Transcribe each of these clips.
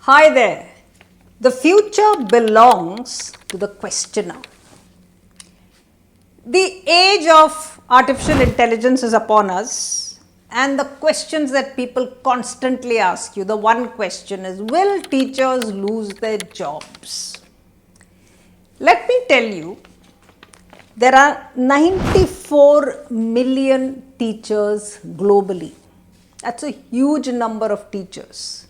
Hi there. The future belongs to the questioner. The age of artificial intelligence is upon us, and the questions that people constantly ask you, the one question is, will teachers lose their jobs? Let me tell you, there are 94 million teachers globally. That's a huge number of teachers.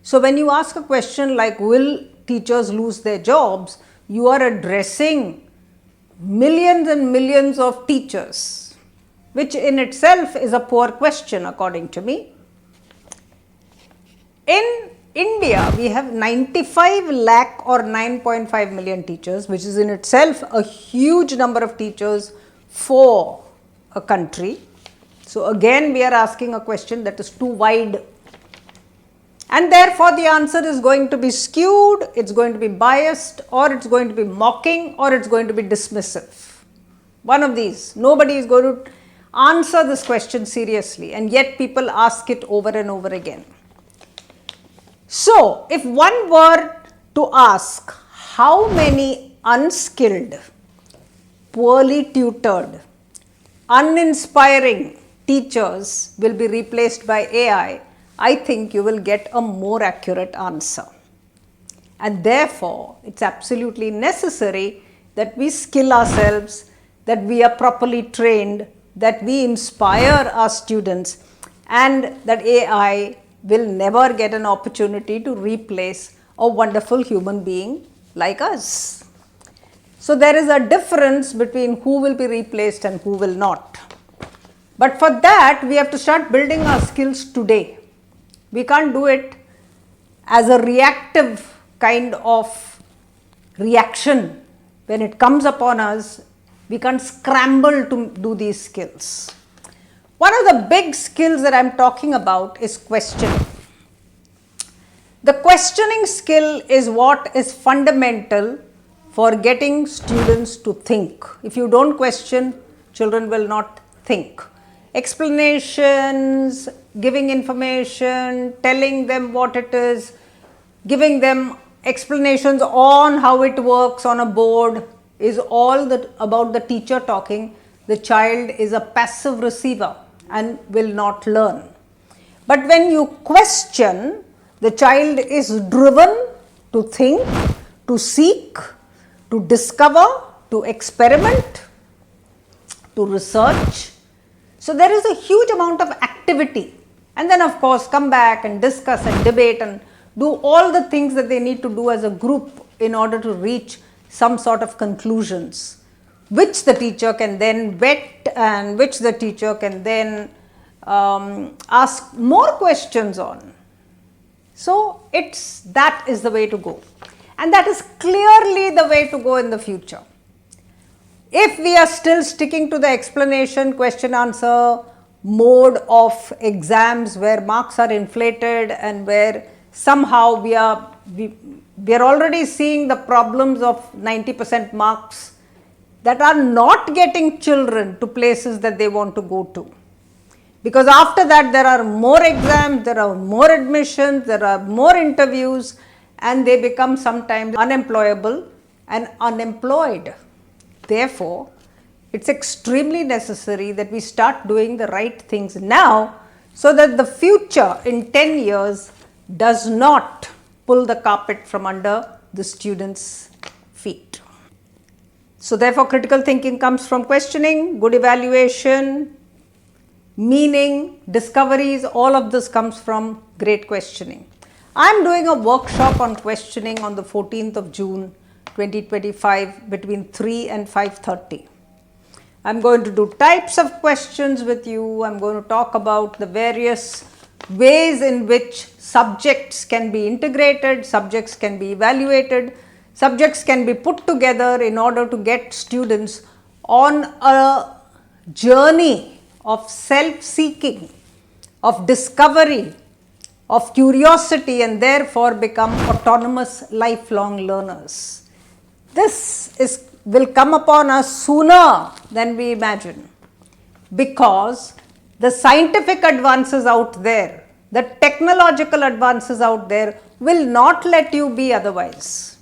So when you ask a question like, will teachers lose their jobs, you are addressing millions and millions of teachers, which in itself is a poor question according to me. In India, we have 95 lakh or 9.5 million teachers, which is in itself a huge number of teachers for a country. So again, we are asking a question that is too wide. And therefore, the answer is going to be skewed, it's going to be biased, or it's going to be mocking, or it's going to be dismissive. One of these. Nobody is going to answer this question seriously, and yet people ask it over and over again. So, if one were to ask how many unskilled, poorly tutored, uninspiring teachers will be replaced by AI, I think you will get a more accurate answer. And therefore, it's absolutely necessary that we skill ourselves, that we are properly trained, that we inspire our students, and that AI will never get an opportunity to replace a wonderful human being like us. So there is a difference between who will be replaced and who will not. But for that, we have to start building our skills today. We can't do it as a reactive kind of reaction. When it comes upon us, we can't scramble to do these skills. One of the big skills that I'm talking about is questioning. The questioning skill is what is fundamental for getting students to think. If you don't question, children will not think. Explanations, giving information, telling them what it is, giving them explanations on how it works on a board is all about the teacher talking. The child is a passive receiver and will not learn. But when you question, the child is driven to think, to seek, to discover, to experiment, to research. So there is a huge amount of activity, and then of course come back and discuss and debate and do all the things that they need to do as a group in order to reach some sort of conclusions, which the teacher can then vet and which the teacher can then ask more questions on. So that is the way to go, and that is clearly the way to go in the future. If we are still sticking to the explanation, question answer mode of exams where marks are inflated and where somehow we are already seeing the problems of 90% marks that are not getting children to places that they want to go to. Because after that there are more exams, there are more admissions, there are more interviews, and they become sometimes unemployable and unemployed. Therefore, it's extremely necessary that we start doing the right things now so that the future in 10 years does not pull the carpet from under the students' feet. So therefore, critical thinking comes from questioning, good evaluation, meaning, discoveries, all of this comes from great questioning. I am doing a workshop on questioning on the 14th of June 2025 between 3 and 5:30. I'm going to do types of questions with you. I'm going to talk about the various ways in which subjects can be integrated, subjects can be evaluated, subjects can be put together in order to get students on a journey of self-seeking, of discovery, of curiosity, and therefore become autonomous lifelong learners. This will come upon us sooner than we imagine, because the scientific advances out there, the technological advances out there will not let you be otherwise.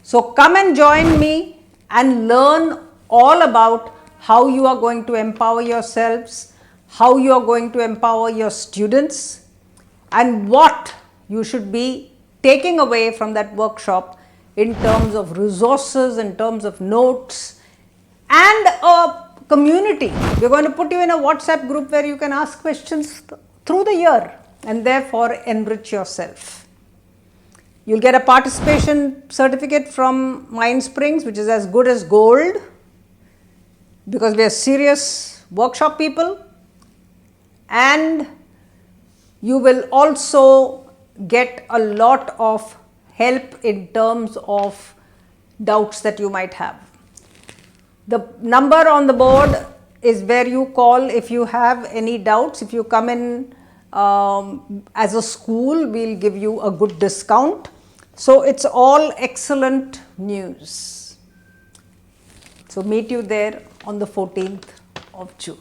So come and join me and learn all about how you are going to empower yourselves, how you are going to empower your students, and what you should be taking away from that workshop in terms of resources, in terms of notes, and a community. We're going to put you in a WhatsApp group where you can ask questions through the year and therefore enrich yourself. You'll get a participation certificate from Mindsprings, which is as good as gold, because we are serious workshop people, and you will also get a lot of help in terms of doubts that you might have. The number on the board is where you call if you have any doubts. If you come in as a school, we'll give you a good discount. So it's all excellent news. So meet you there on the 14th of June.